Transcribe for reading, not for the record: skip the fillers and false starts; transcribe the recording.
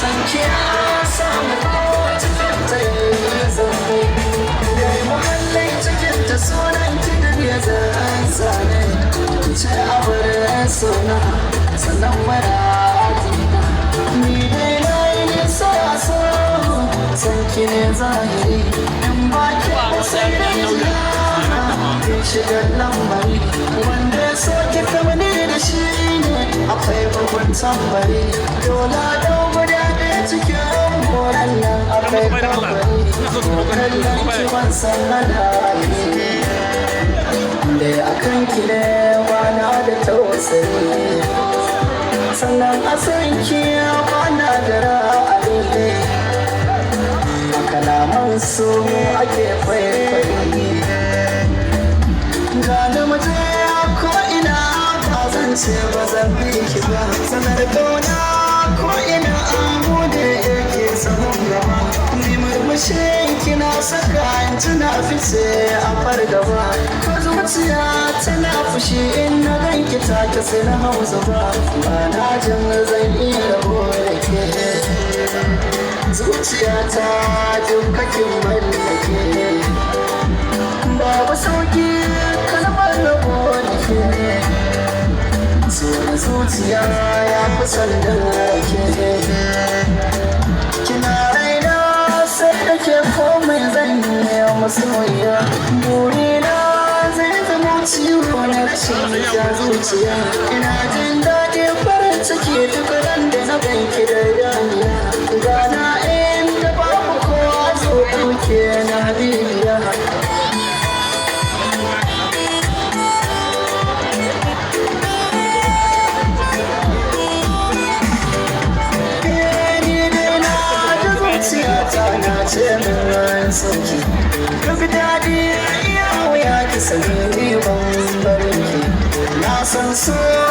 sanki ya samu cikin ta yi zambo da muhallin cikin ta sunan kidan ya zane ce abar suna sannan maradina ni dai na yi nisa so sanki ne zahiri in ba ki sai da jiya shigar lambari wanda so ki kamani da shi ne akwai bugun tambari dole don guda ɗaya cikin horon nan akwai kambari kallon kiwon sanada da a kan ki ne wana da tausayi sannan a san ki wana da ra'ayi kalaman su ake kwaikwayi gane mace ko ina ba zan ce ba zan bi ki ba sanar kauna ko ina abu da yake saman gaba ni murmushin kina saka in tuna fice a fargaba ko zuciya tana fushi in na ganki ta sai na hausa ba na jin zan iya rabo da ke zuciya ta dukkakin mallake babu sauki kalmar rabo da ke zuwa zuciya ya fi sandan ke kina raina sai da ke komai zan yi masoyiya burina zai zama ciwo na rashin zuciya ina jin daɗin farin ciki duk ran da na ganki da daniya gana inda babu kowa zo ɗauke na habibiya ce min ran sauki duk daɗi ya wuya ki sani ban barin ki na san so